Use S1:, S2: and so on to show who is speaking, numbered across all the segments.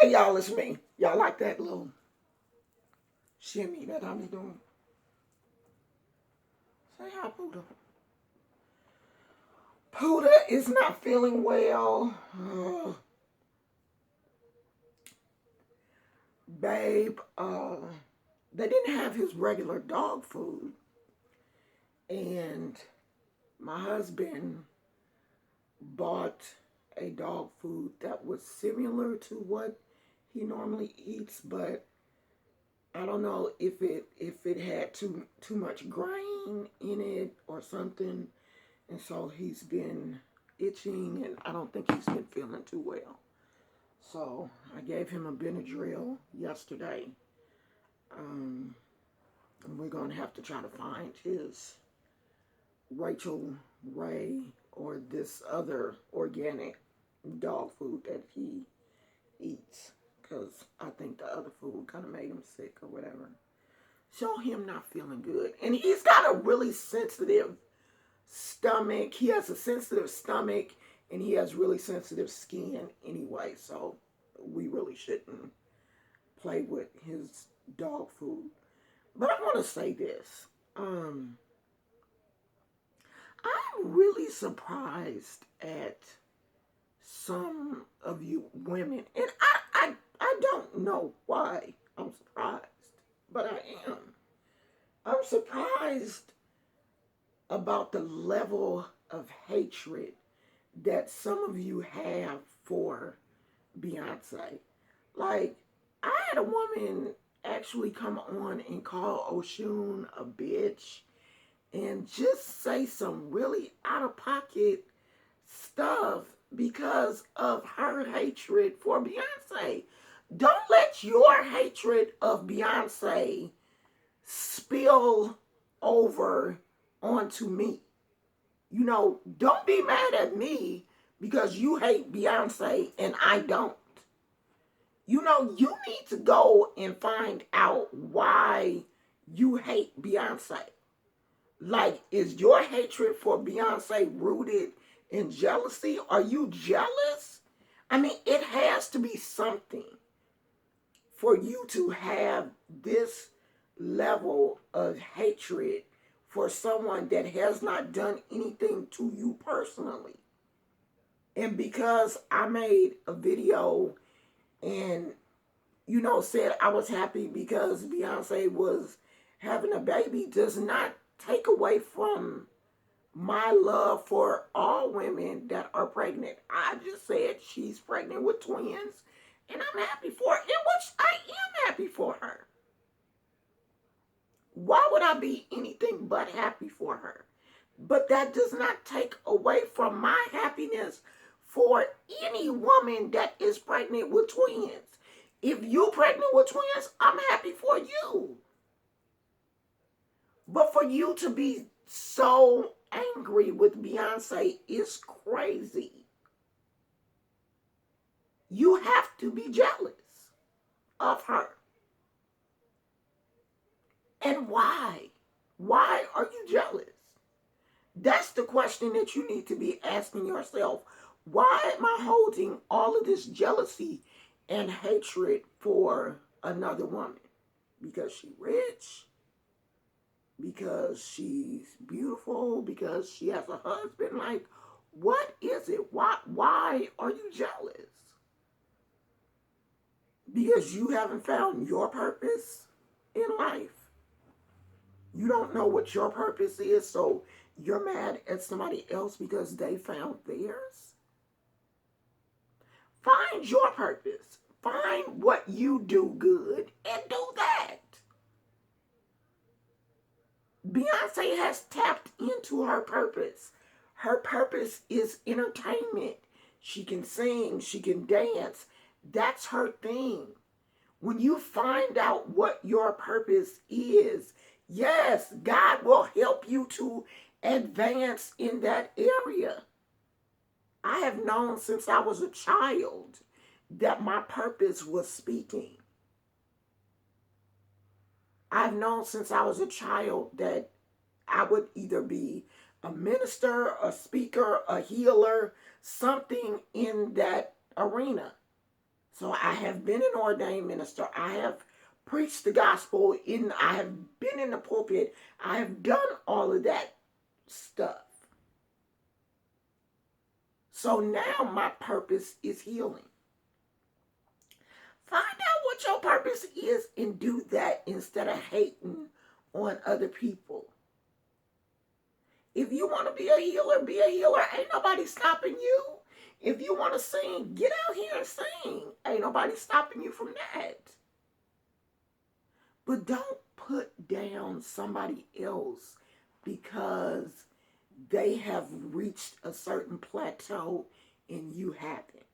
S1: Hey y'all, it's me. Y'all like that little shimmy that I be doing? Say hi, Puda. Puda is not feeling well. Babe, they didn't have his regular dog food. And my husband bought a dog food that was similar to what he normally eats, but I don't know if it had too much grain in it or something, and so he's been itching, and I don't think he's been feeling too well. So I gave him a Benadryl yesterday, um, and we're gonna have to try to find his Rachel Ray or this other organic dog food that he eats, because I think the other food kind of made him sick or whatever. So him not feeling good, and he's got a really sensitive stomach. He has a sensitive stomach, and he has really sensitive skin anyway. So we really shouldn't play with his dog food. But I want to say this. I'm really surprised at some of you women, and I don't know why I'm surprised, but I am. I'm surprised about the level of hatred that some of you have for Beyonce. Like, I had a woman actually come on and call Oshun a bitch and just say some really out of pocket stuff because of her hatred for Beyonce. Don't let your hatred of Beyonce spill over onto me. Don't be mad at me because you hate Beyonce and I don't. You need to go and find out why you hate Beyonce. Like, is your hatred for Beyonce rooted in jealousy? Are you jealous? I mean, it has to be something for you to have this level of hatred for someone that has not done anything to you personally. And because I made a video and, said I was happy because Beyonce was having a baby, does not take away from my love for all women that are pregnant. I just said she's pregnant with twins, and I'm happy for her, in which I am happy for her. Why would I be anything but happy for her? But that does not take away from my happiness for any woman that is pregnant with twins. If you're pregnant with twins, I'm happy for you. But for you to be so angry with Beyonce is crazy. You have to be jealous of her. And why? Why are you jealous? That's the question that you need to be asking yourself. Why am I holding all of this jealousy and hatred for another woman? Because she's rich? Because she's beautiful? Because she has a husband? Like, what is it? Why are you jealous? Because you haven't found your purpose in life. You don't know what your purpose is, so you're mad at somebody else because they found theirs. Find your purpose. Find what you do good and do that. Beyonce has tapped into her purpose. Her purpose is entertainment. She can sing, she can dance. That's her thing. When you find out what your purpose is, yes, God will help you to advance in that area. I have known since I was a child that my purpose was speaking. I've known since I was a child that I would either be a minister, a speaker, a healer, something in that arena. So I have been an ordained minister. I have preached the gospel. I have been in the pulpit. I have done all of that stuff. So now my purpose is healing. Find out what your purpose is and do that instead of hating on other people. If you want to be a healer, be a healer. Ain't nobody stopping you. If you want to sing, get out here and sing. Ain't nobody stopping you from that. But don't put down somebody else because they have reached a certain plateau and you haven't.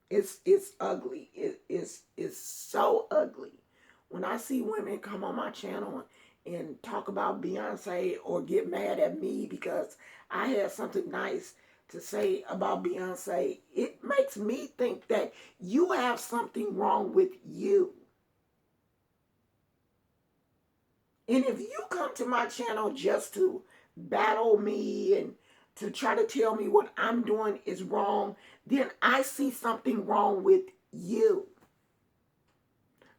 S1: It's ugly. It's so ugly. When I see women come on my channel and talk about Beyonce or get mad at me because I had something nice to say about Beyonce, it makes me think that you have something wrong with you. And if you come to my channel just to battle me and to try to tell me what I'm doing is wrong, then I see something wrong with you.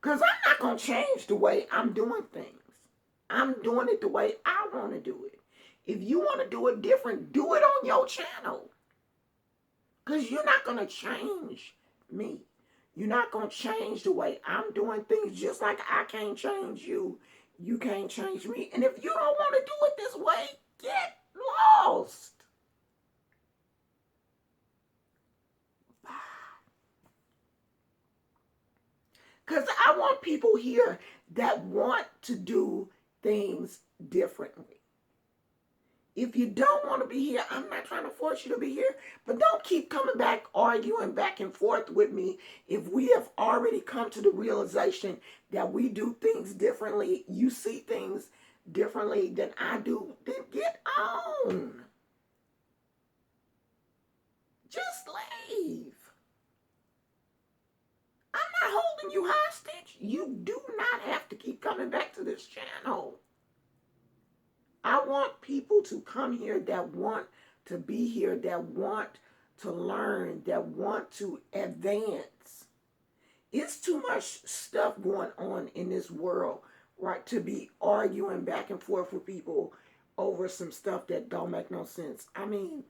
S1: Because I'm not going to change the way I'm doing things. I'm doing it the way I want to do it. If you want to do it different, do it on your channel. Because you're not going to change me. You're not going to change the way I'm doing things, just like I can't change you. You can't change me. And if you don't want to do it this way, get lost. Bye. Because I want people here that want to do things differently. If you don't want to be here, I'm not trying to force you to be here, but don't keep coming back, arguing back and forth with me. If we have already come to the realization that we do things differently, you see things differently than I do, then get on. Just leave. I'm not holding you hostage. You do not have to keep coming back to this channel. I want people to come here that want to be here, that want to learn, that want to advance. It's too much stuff going on in this world, right, to be arguing back and forth with people over some stuff that don't make no sense. I mean,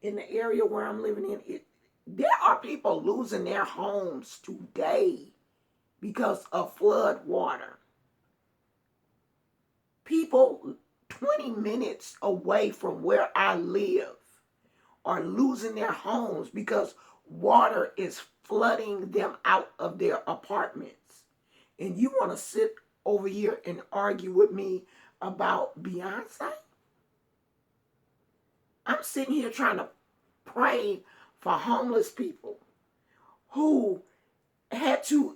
S1: in the area where I'm living in, there are people losing their homes today because of flood water. People 20 minutes away from where I live are losing their homes because water is flooding them out of their apartments. And you want to sit over here and argue with me about Beyonce? I'm sitting here trying to pray for homeless people who had to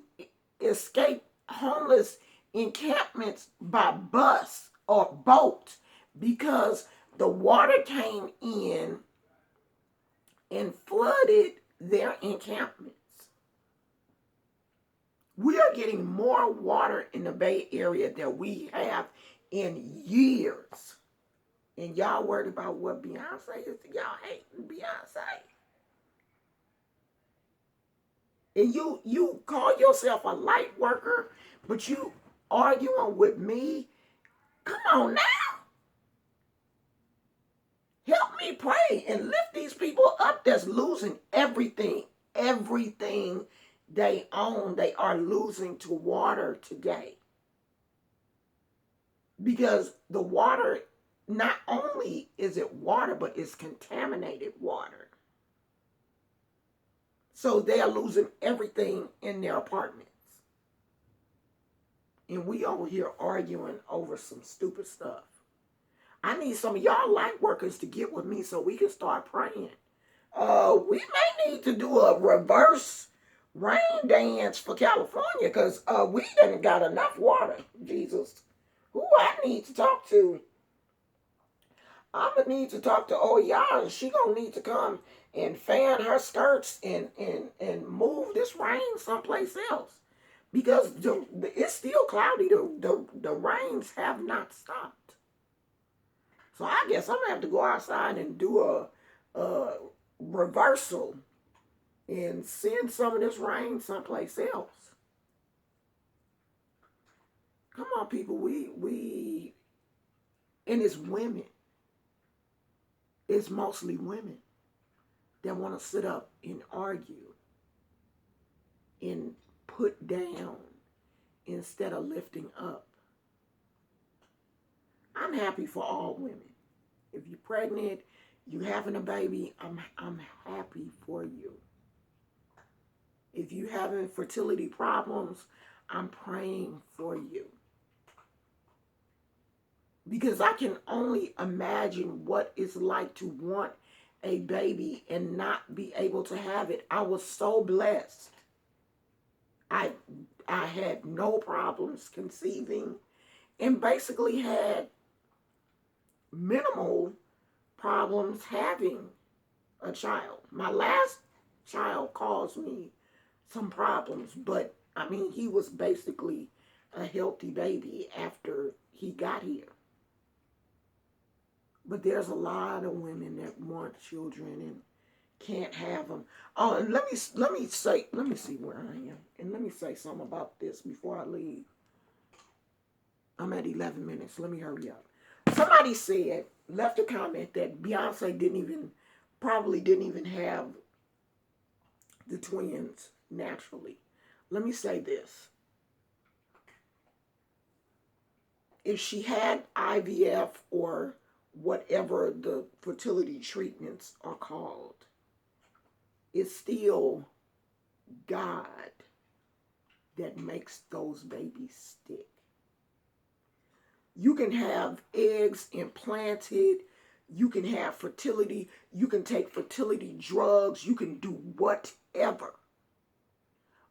S1: escape homeless encampments by bus or boat because the water came in and flooded their encampments. We are getting more water in the Bay Area than we have in years. And y'all worried about what Beyonce is? Y'all hating Beyonce. And you call yourself a light worker, but you arguing with me? Come on now. Help me pray and lift these people up that's losing everything. Everything they own, they are losing to water today. Because the water, not only is it water, but it's contaminated water. So they are losing everything in their apartments. And we over here arguing over some stupid stuff. I need some of y'all light workers to get with me so we can start praying. We may need to do a reverse rain dance for California because we done got enough water. Jesus. Who I need to talk to? I'm going to need to talk to Oya, and she going to need to come and fan her skirts and move this rain someplace else. Because it's still cloudy. The rains have not stopped. So I guess I'm going to have to go outside and do a reversal and send some of this rain someplace else. Come on, people. And it's women. It's mostly women that want to sit up and argue and put down instead of lifting up. I'm happy for all women. If you're pregnant, you having a baby, I'm happy for you. If you having fertility problems, I'm praying for you. Because I can only imagine what it's like to want a baby and not be able to have it. I was so blessed. I had no problems conceiving and basically had minimal problems having a child. My last child caused me some problems, but I mean, he was basically a healthy baby after he got here. But there's a lot of women that want children and can't have them. Oh, and let me see where I am, and let me say something about this before I leave. I'm at 11 minutes. Let me hurry up. Somebody left a comment that Beyonce probably didn't even have the twins naturally. Let me say this. If she had IVF or whatever the fertility treatments are called, it's still God that makes those babies stick. You can have eggs implanted, you can have fertility, you can take fertility drugs, you can do whatever.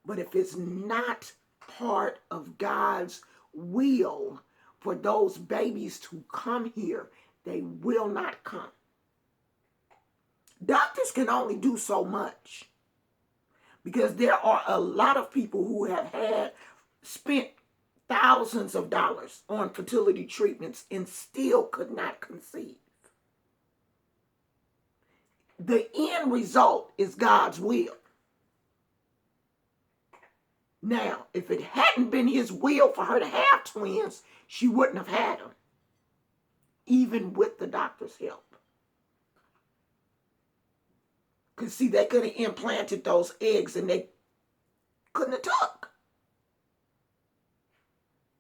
S1: But if it's not part of God's will for those babies to come here, they will not come. Doctors can only do so much because there are a lot of people who have spent thousands of dollars on fertility treatments and still could not conceive. The end result is God's will. Now, if it hadn't been his will for her to have twins, she wouldn't have had them, even with the doctor's help. Because, see, they could have implanted those eggs and they couldn't have took.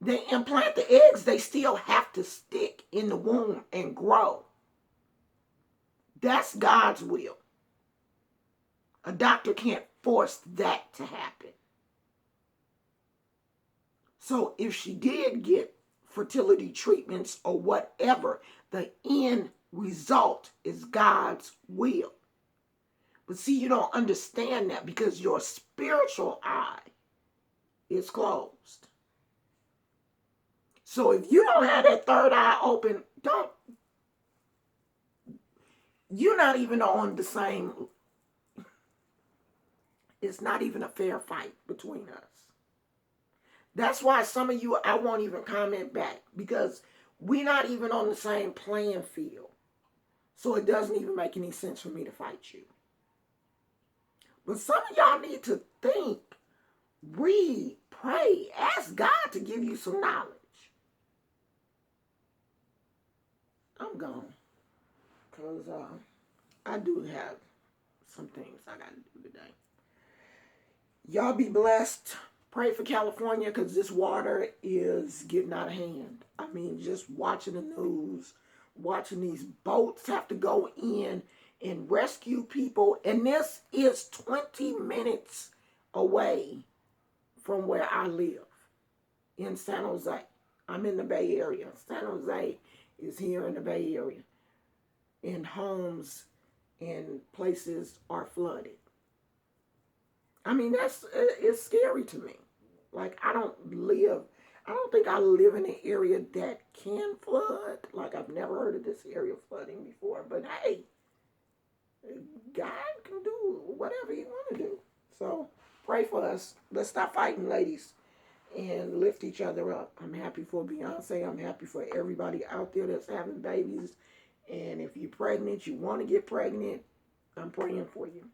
S1: They implant the eggs, they still have to stick in the womb and grow. That's God's will. A doctor can't force that to happen. So if she did get fertility treatments or whatever, the end result is God's will. But see, you don't understand that because your spiritual eye is closed. So if you don't have that third eye open, you're not even on the same, it's not even a fair fight between us. That's why some of you, I won't even comment back because we're not even on the same playing field. So it doesn't even make any sense for me to fight you. But some of y'all need to think, read, pray, ask God to give you some knowledge. I'm gone because I do have some things I got to do today. Y'all be blessed. Pray for California because this water is getting out of hand. I mean, just watching the news, watching these boats have to go in and rescue people. And this is 20 minutes away from where I live in San Jose. I'm in the Bay Area. San Jose is here in the Bay Area. And homes and places are flooded. I mean, it's scary to me. Like, I don't think I live in an area that can flood. Like, I've never heard of this area flooding before. But hey, God can do whatever he want to do. So, pray for us. Let's stop fighting, ladies, and lift each other up. I'm happy for Beyonce. I'm happy for everybody out there that's having babies. And if you're pregnant, you want to get pregnant, I'm praying for you.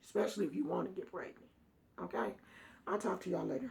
S1: especially if you want to get pregnant. Okay? I'll talk to y'all later.